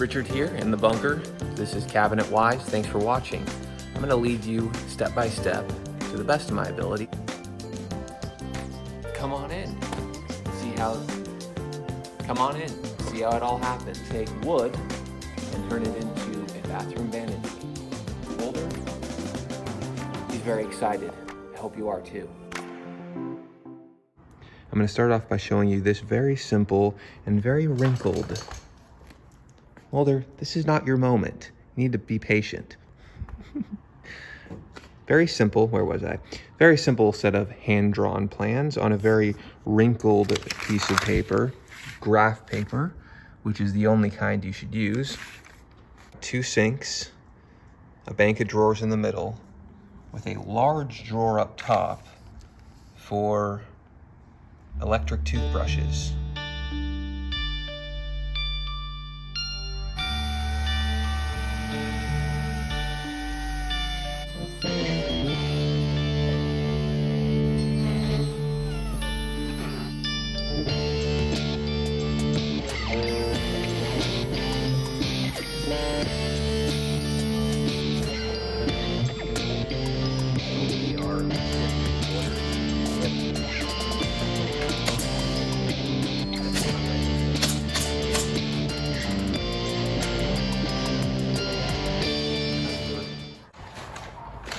Richard here in the bunker. This is Cabinet Wise. Thanks for watching. I'm going to lead you step by step to the best of my ability. Come on in. Come on in. See how it all happens. Take wood and turn it into a bathroom vanity. Older. He's very excited. I hope you are too. I'm going to start off by showing you this very simple and very wrinkled. Mulder, this is not your moment. You need to be patient. Very simple, where was I? Very simple set of hand-drawn plans on a very wrinkled piece of paper, graph paper, which is the only kind you should use. 2 sinks, a bank of drawers in the middle, with a large drawer up top for electric toothbrushes.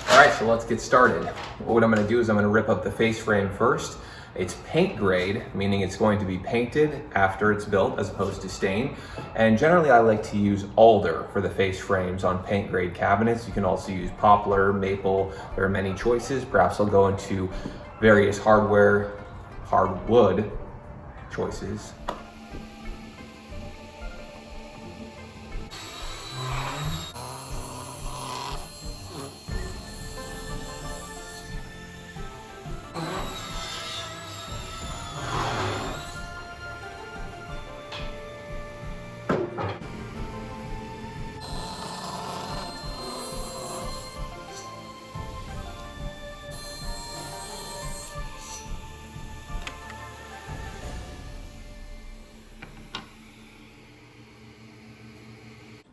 Alright, so let's get started. What I'm going to do is I'm going to rip up the face frame first. It's paint grade, meaning it's going to be painted after it's built as opposed to stain. And generally I like to use alder for the face frames on paint grade cabinets. You can also use poplar, maple, there are many choices. Perhaps I'll go into various hardwood choices.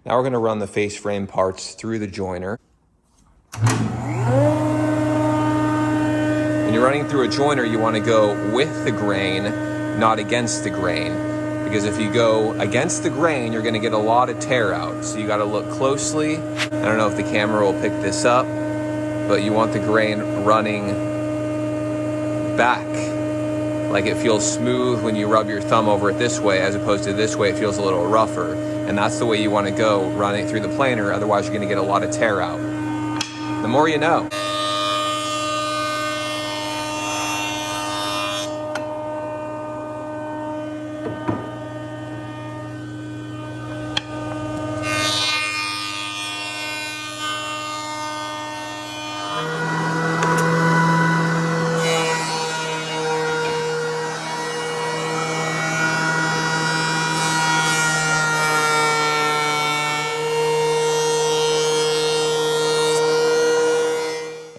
Now we're going to run the face frame parts through the joiner. When you're running through a joiner, you want to go with the grain, not against the grain. Because if you go against the grain, you're going to get a lot of tear out. So you got to look closely. I don't know if the camera will pick this up, but you want the grain running back. Like it feels smooth when you rub your thumb over it this way, as opposed to this way, it feels a little rougher. And that's the way you want to go running through the planer, otherwise you're going to get a lot of tear out. The more you know.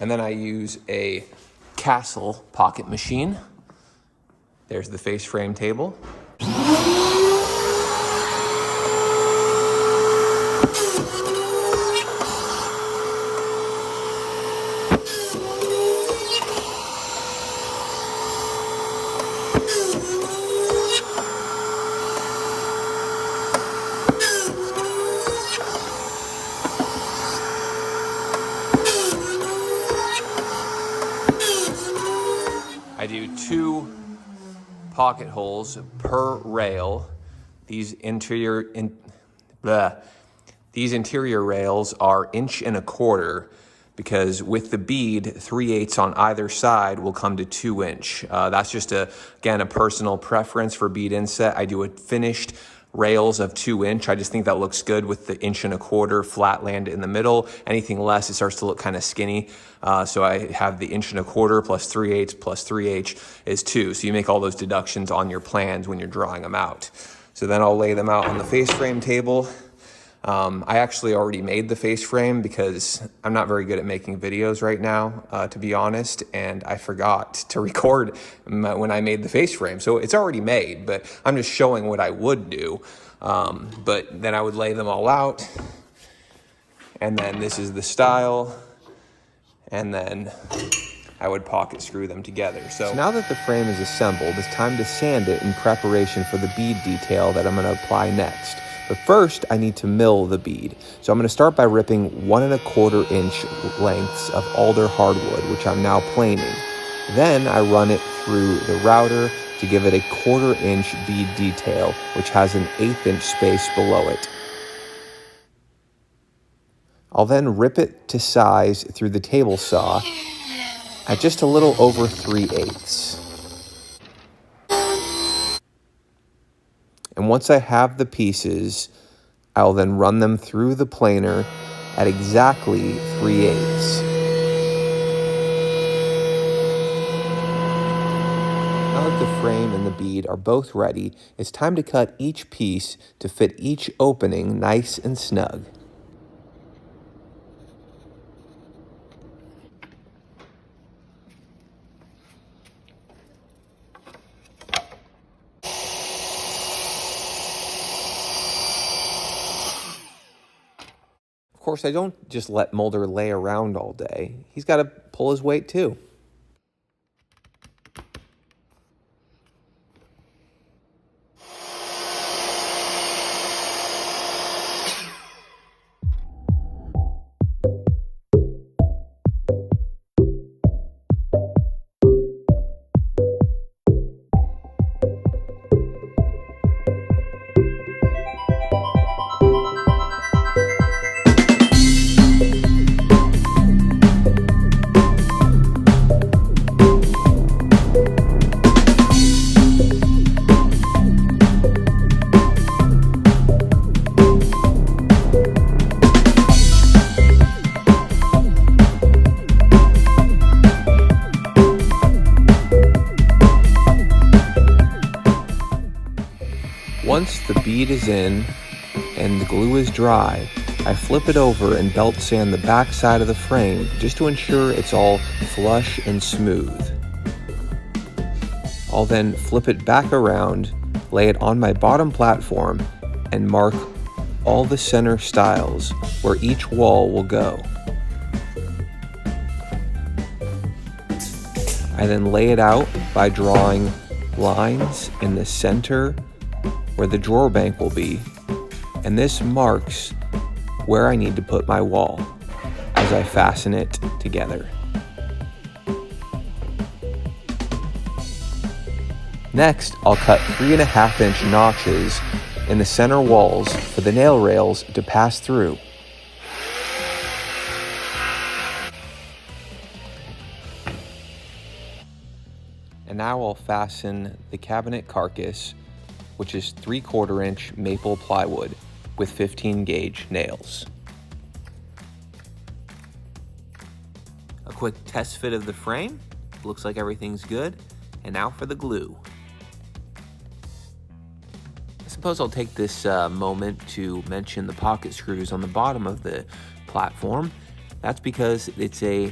And then I use a Castle pocket machine. There's the face frame table. I do 2 pocket holes per rail. These interior rails are 1.25 inches because with the bead, 3/8 on either side will come to 2 inch. That's just again a personal preference for bead inset. I do a finished rails of 2 inch. I just think that looks good with the 1.25 inch flatland in the middle. Anything less, it starts to look kind of skinny. So I have the 1.25 inch plus 3/8 plus 3/8 is 2. So you make all those deductions on your plans when you're drawing them out. So then I'll lay them out on the face frame table. I actually already made the face frame because I'm not very good at making videos right now, to be honest, and I forgot to record when I made the face frame. So it's already made, but I'm just showing what I would do. But then I would lay them all out, and then this is the style, and then I would pocket screw them together. So now that the frame is assembled, it's time to sand it in preparation for the bead detail that I'm going to apply next. But first, I need to mill the bead. So I'm going to start by ripping 1¼ inch lengths of alder hardwood, which I'm now planing. Then I run it through the router to give it a 1/4 inch bead detail, which has an 1/8 inch space below it. I'll then rip it to size through the table saw at just a little over 3/8. And once I have the pieces, I'll then run them through the planer at exactly 3/8. Now that the frame and the bead are both ready, it's time to cut each piece to fit each opening nice and snug. Of course, I don't just let Mulder lay around all day. He's got to pull his weight too. Once the bead is in and the glue is dry, I flip it over and belt sand the back side of the frame just to ensure it's all flush and smooth. I'll then flip it back around, lay it on my bottom platform, and mark all the center stiles where each wall will go. I then lay it out by drawing lines in the center where the drawer bank will be, and this marks where I need to put my wall as I fasten it together. Next, I'll cut 3½ inch notches in the center walls for the nail rails to pass through. And now I'll fasten the cabinet carcass, which is 3/4 inch maple plywood with 15 gauge nails. A quick test fit of the frame. Looks like everything's good. And now for the glue. I suppose I'll take this moment to mention the pocket screws on the bottom of the platform. That's because it's a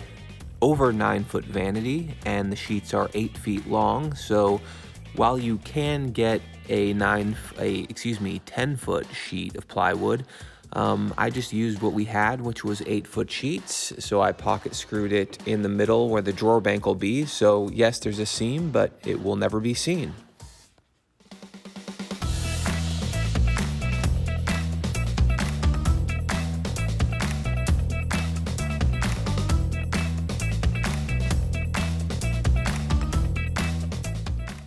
over 9-foot vanity and the sheets are 8 feet long. So while you can get a 10-foot sheet of plywood, I just used what we had, which was 8-foot sheets. So I pocket screwed it in the middle where the drawer bank will be. So yes, there's a seam, but it will never be seen.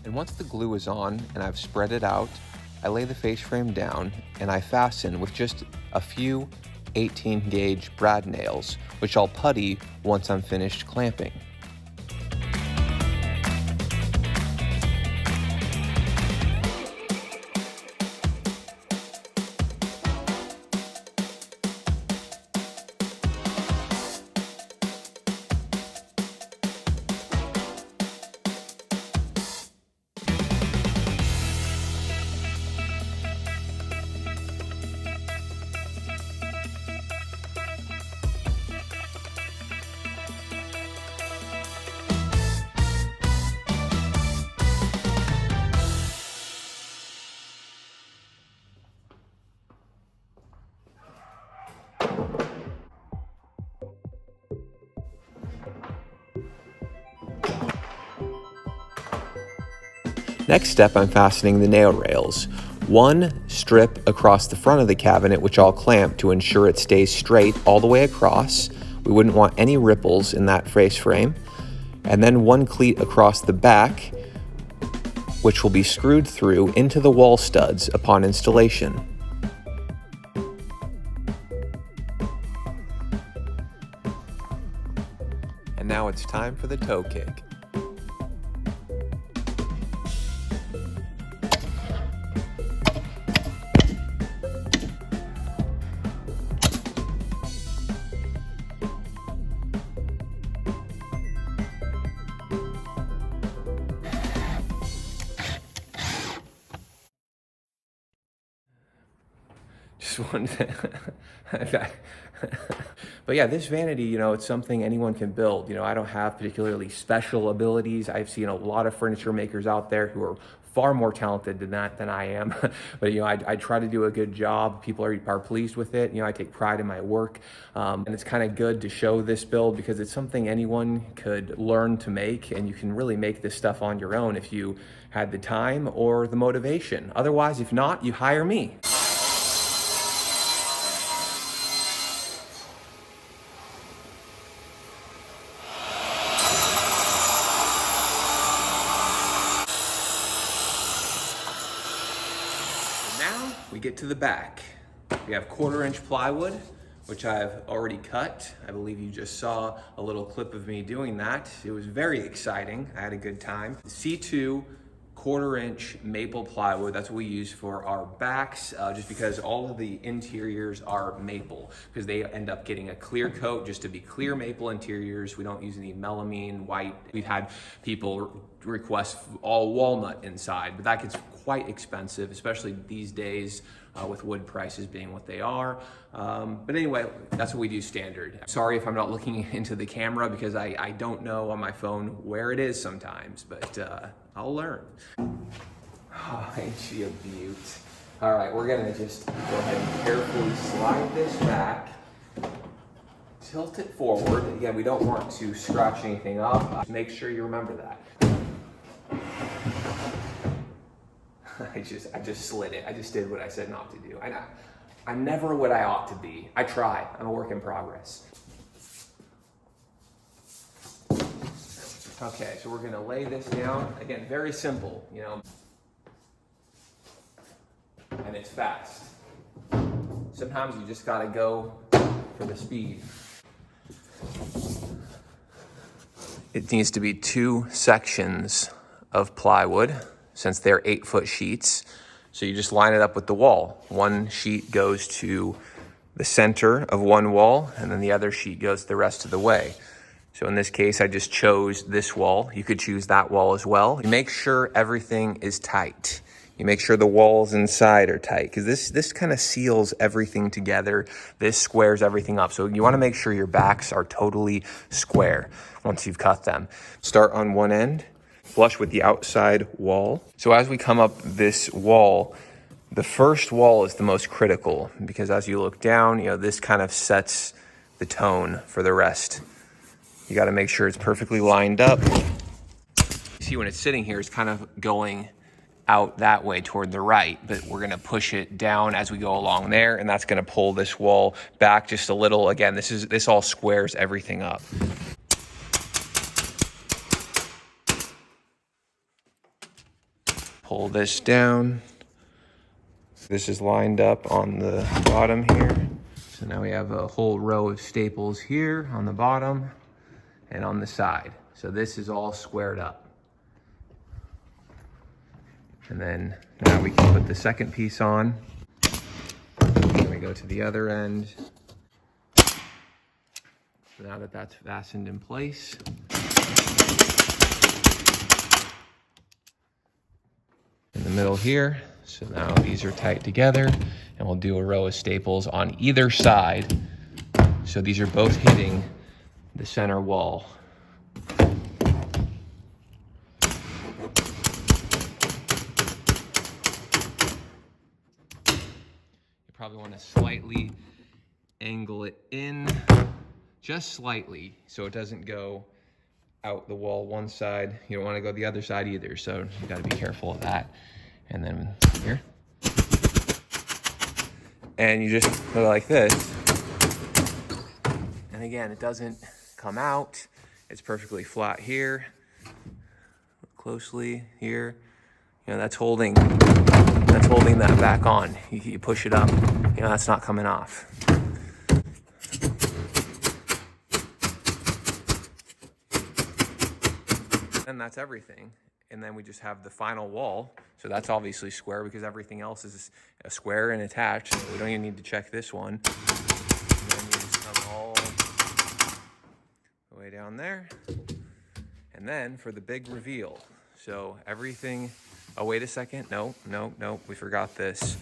And once the glue is on and I've spread it out, I lay the face frame down and I fasten with just a few 18 gauge brad nails, which I'll putty once I'm finished clamping. Next step, I'm fastening the nail rails. One strip across the front of the cabinet, which I'll clamp to ensure it stays straight all the way across. We wouldn't want any ripples in that face frame. And then one cleat across the back, which will be screwed through into the wall studs upon installation. And now it's time for the toe kick. Just one thing. But yeah, this vanity, you know, it's something anyone can build. You know, I don't have particularly special abilities. I've seen a lot of furniture makers out there who are far more talented than I am. But, you know, I try to do a good job. People are pleased with it. You know, I take pride in my work. And it's kind of good to show this build because it's something anyone could learn to make. And you can really make this stuff on your own if you had the time or the motivation. Otherwise, if not, you hire me. Now we get to the back. We have 1/4-inch plywood, which I've already cut. I believe you just saw a little clip of me doing that. It was very exciting. I had a good time. C2 1/4-inch maple plywood, that's what we use for our backs, just because all of the interiors are maple, because they end up getting a clear coat just to be clear maple interiors. We don't use any melamine, white. We've had people request all walnut inside, but that gets quite expensive, especially these days with wood prices being what they are. But anyway, that's what we do standard. Sorry if I'm not looking into the camera because I don't know on my phone where it is sometimes, but I'll learn. Oh, ain't she a beaut? All right, we're gonna just go ahead and carefully slide this back, tilt it forward. Again, we don't want to scratch anything up. Make sure you remember that. I just slid it. I just did what I said not to do. I'm never what I ought to be. I try. I'm a work in progress. Okay, so we're gonna lay this down. Again, very simple, you know, and it's fast. Sometimes you just gotta go for the speed. It needs to be 2 sections of plywood, since they're 8-foot sheets. So you just line it up with the wall. One sheet goes to the center of one wall, and then the other sheet goes the rest of the way. So in this case, I just chose this wall. You could choose that wall as well. You make sure everything is tight. You make sure the walls inside are tight, because this kind of seals everything together. This squares everything up. So you want to make sure your backs are totally square once you've cut them. Start on one end, flush with the outside wall. So as we come up this wall, the first wall is the most critical, because as you look down, you know, this kind of sets the tone for the rest. You got to make sure it's perfectly lined up. See, when it's sitting here, it's kind of going out that way toward the right, but we're going to push it down as we go along there, and that's going to pull this wall back just a little. Again, this all squares everything up. Pull this down. This is lined up on the bottom here. So now we have a whole row of staples here on the bottom and on the side. So this is all squared up. And then now we can put the second piece on. Then we go to the other end. So now that that's fastened in place, in the middle here. So now these are tight together, and we'll do a row of staples on either side. So these are both hitting the center wall. You probably want to slightly angle it in, just slightly, so it doesn't go out the wall one side. You don't want to go the other side either, so you got to be careful of that. And then here. And you just go like this. And again, it doesn't come out. It's perfectly flat here. Look closely here. You know, that's holding that back on. You push it up, you know, that's not coming off. And that's everything. And then we just have the final wall. So that's obviously square because everything else is a square and attached. So we don't even need to check this one. And then we just come all the way down there. And then for the big reveal. So everything, oh, wait a second. No, we forgot this.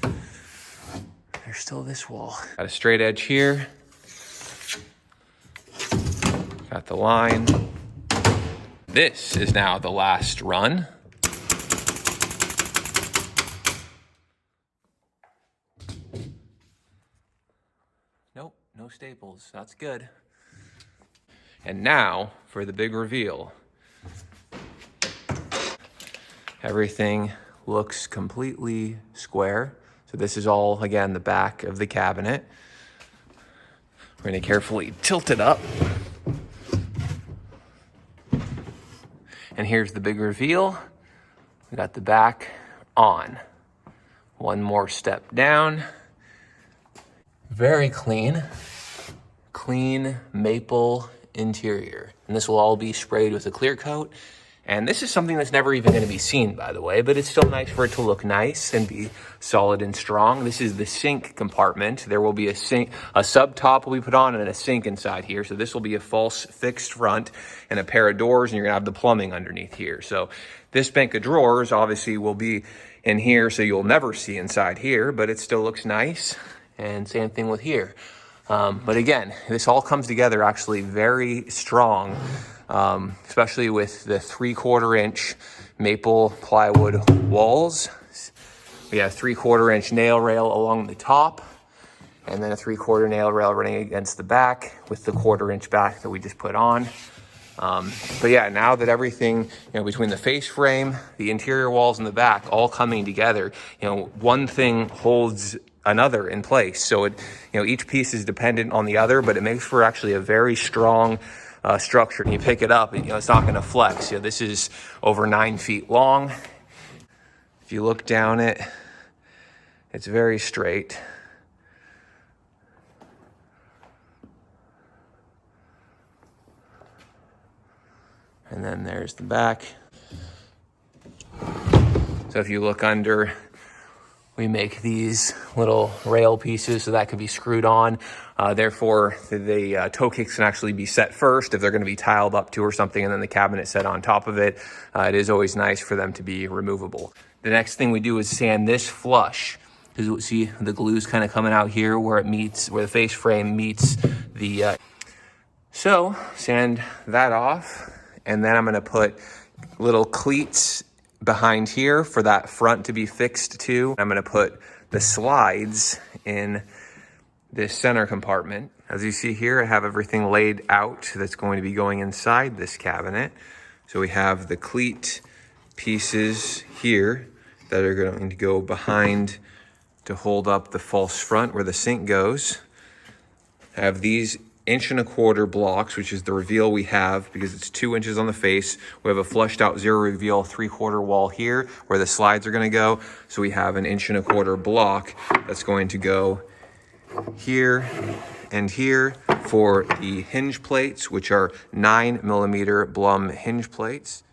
There's still this wall. Got a straight edge here. Got the line. This is now the last run. Nope, no staples. That's good. And now for the big reveal. Everything looks completely square. So this is all, again, the back of the cabinet. We're going to carefully tilt it up. And here's the big reveal. We got the back on. One more step down. Very clean. Clean maple interior. And this will all be sprayed with a clear coat. And this is something that's never even going to be seen, by the way, but it's still nice for it to look nice and be solid and strong. This is the sink compartment. There will be a sink, a sub top will be put on and a sink inside here. So this will be a false fixed front and a pair of doors, and you're going to have the plumbing underneath here. So this bank of drawers obviously will be in here, so you'll never see inside here, but it still looks nice. And same thing with here. But again, this all comes together actually very strong. Especially with the 3/4 inch maple plywood walls. We have 3/4 inch nail rail along the top, and then a 3/4 nail rail running against the back with the 1/4 inch back that we just put on. But yeah, now that everything, you know, between the face frame, the interior walls, and the back all coming together, you know, one thing holds another in place. So it, you know, each piece is dependent on the other, but it makes for actually a very strong structure. And you pick it up, and, you know, it's not going to flex. You know, this is over 9 feet long. If you look down it, it's very straight. And then there's the back. So if you look under, we make these little rail pieces so that could be screwed on. Therefore, the toe kicks can actually be set first if they're going to be tiled up to or something, and then the cabinet set on top of it. It is always nice for them to be removable. The next thing we do is sand this flush. Because you see the glue's kind of coming out here where it meets, where the face frame meets the... So, sand that off, and then I'm going to put little cleats behind here for that front to be fixed to. I'm going to put the slides in this center compartment. As you see here, I have everything laid out that's going to be going inside this cabinet. So we have the cleat pieces here that are going to go behind to hold up the false front where the sink goes. I have these 1.25 inch blocks, which is the reveal we have because it's 2 inches on the face. We have a flushed out zero reveal 3/4 wall here where the slides are going to go. So we have an 1.25 inch block that's going to go here and here for the hinge plates, which are 9mm Blum hinge plates.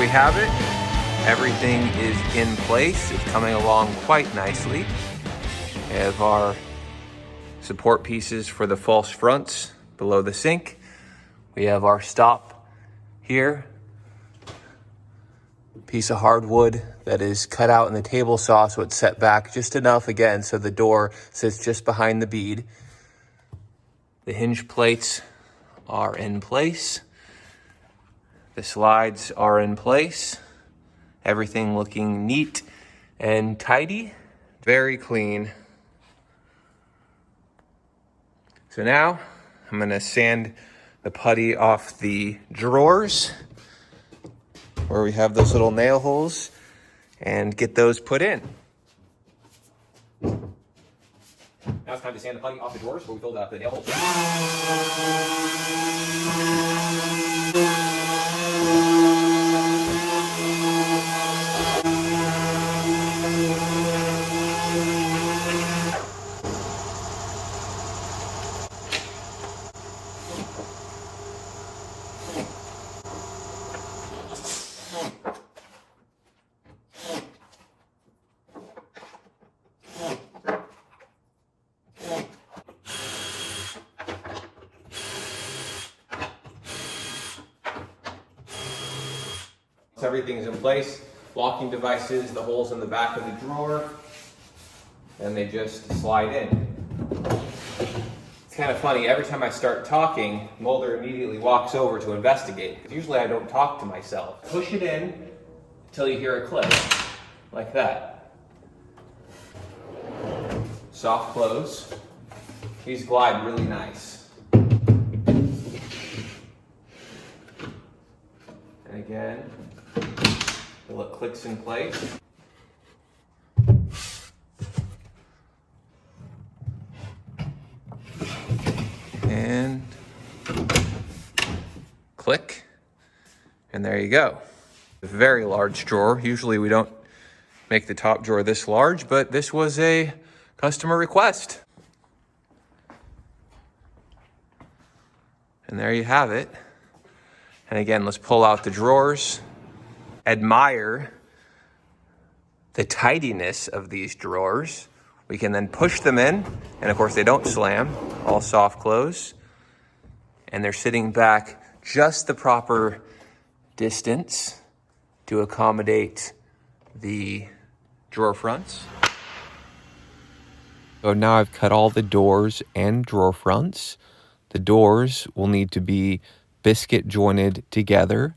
we have it. Everything is in place. It's coming along quite nicely. We have our support pieces for the false fronts below the sink. We have our stop here. Piece of hardwood that is cut out in the table saw, so it's set back just enough again so the door sits just behind the bead. The hinge plates are in place. The slides are in place. Everything looking neat and tidy, very clean. So now I'm gonna sand the putty off the drawers where we have those little nail holes and get those put in. Now it's time to sand the putty off the drawers where we filled out the nail holes. Everything's in place. Locking devices, the holes in the back of the drawer, and they just slide in. It's kind of funny, every time I start talking, Mulder immediately walks over to investigate. Usually I don't talk to myself. Push it in until you hear a click, like that. Soft close. These glide really nice. And again, till it clicks in place. And click, and there you go. A very large drawer. Usually we don't make the top drawer this large, but this was a customer request. And there you have it. And again, let's pull out the drawers. Admire the tidiness of these drawers. We can then push them in, and of course they don't slam, all soft close. And they're sitting back just the proper distance to accommodate the drawer fronts. So now I've cut all the doors and drawer fronts. The doors will need to be biscuit jointed together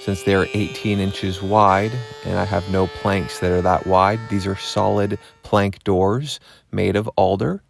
since they are 18 inches wide, and I have no planks that are that wide. These are solid plank doors made of alder.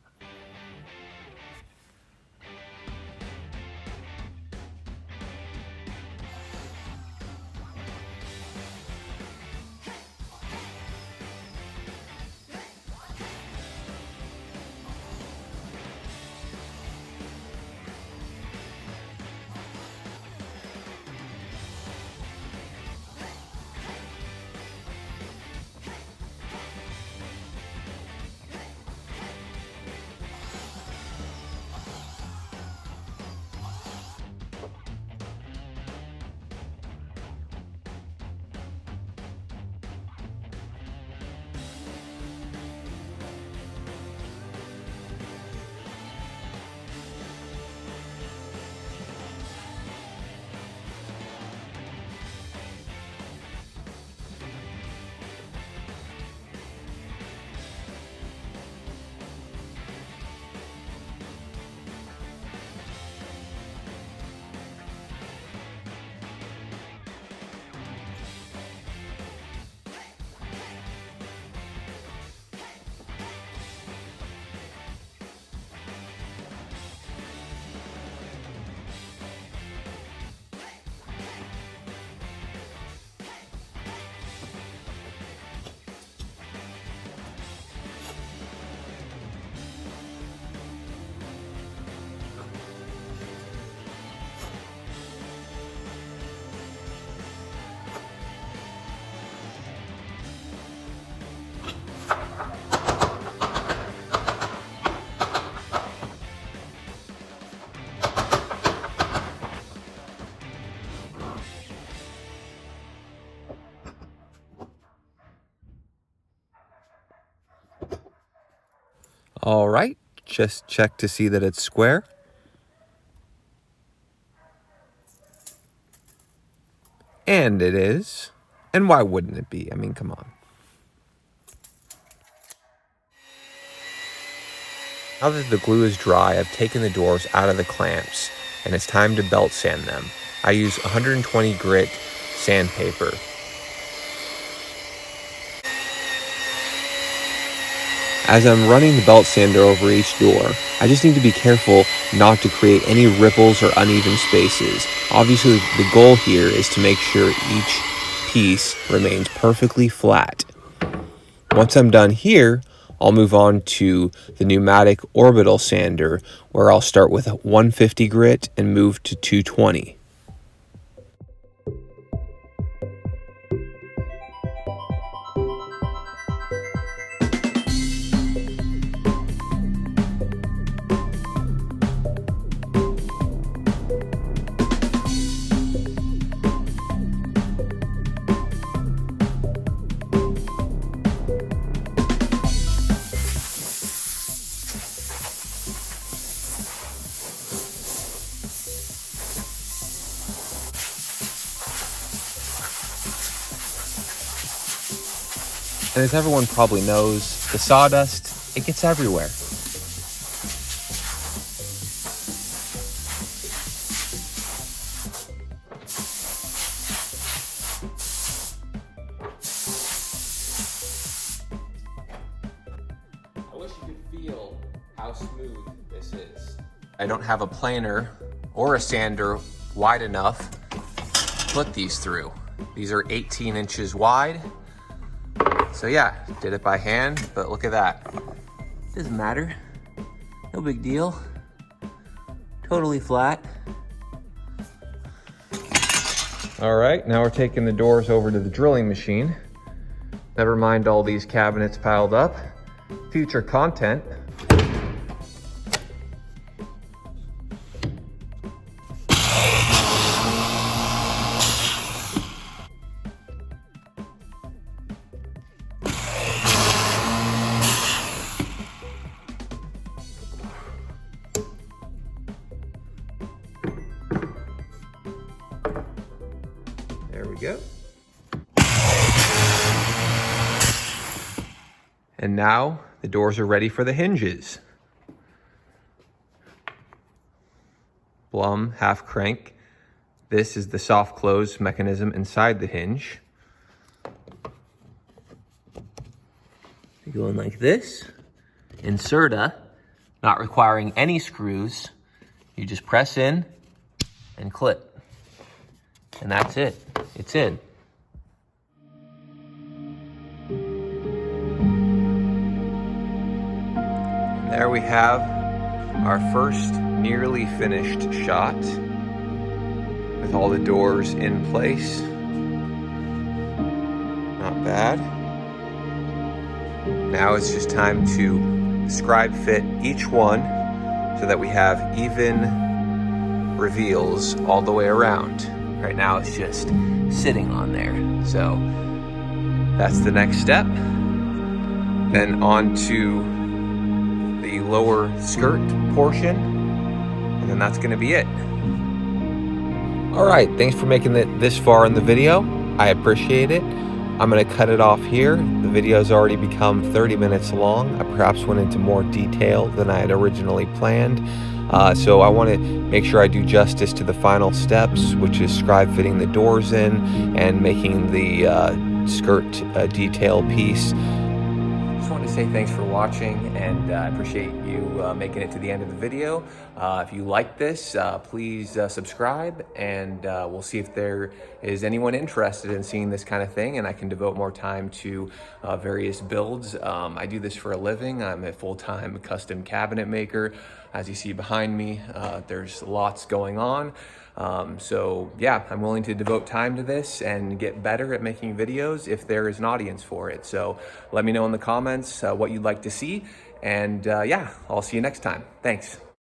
All right, just check to see that it's square. And it is. And why wouldn't it be? I mean, come on. Now that the glue is dry, I've taken the doors out of the clamps, and it's time to belt sand them. I use 120 grit sandpaper. As I'm running the belt sander over each door, I just need to be careful not to create any ripples or uneven spaces. Obviously, the goal here is to make sure each piece remains perfectly flat. Once I'm done here, I'll move on to the pneumatic orbital sander, where I'll start with 150 grit and move to 220. And as everyone probably knows, the sawdust, it gets everywhere. I wish you could feel how smooth this is. I don't have a planer or a sander wide enough to put these through. These are 18 inches wide. So yeah, did it by hand, but look at that. Doesn't matter, no big deal. Totally flat. All right, now we're taking the doors over to the drilling machine. Never mind all these cabinets piled up. Future content. There we go. And now the doors are ready for the hinges. Blum half crank. This is the soft close mechanism inside the hinge. You go in like this. Inserta, not requiring any screws. You just press in and clip. And that's it. It's in. And there we have our first nearly finished shot with all the doors in place. Not bad. Now it's just time to scribe fit each one so that we have even reveals all the way around. Right now it's just sitting on there. So that's the next step. Then on to the lower skirt portion, and then that's gonna be it. All right, thanks for making it this far in the video. I appreciate it. I'm gonna cut it off here. The video's already become 30 minutes long. I perhaps went into more detail than I had originally planned. So I wanna make sure I do justice to the final steps, which is scribe fitting the doors in and making the skirt detail piece. Just wanted to say thanks for watching, and I appreciate you making it to the end of the video. If you like this, please subscribe, and we'll see if there is anyone interested in seeing this kind of thing, and I can devote more time to various builds. I do this for a living. I'm a full-time custom cabinet maker. As you see behind me, there's lots going on. So yeah, I'm willing to devote time to this and get better at making videos if there is an audience for it. So let me know in the comments what you'd like to see. And yeah, I'll see you next time. Thanks.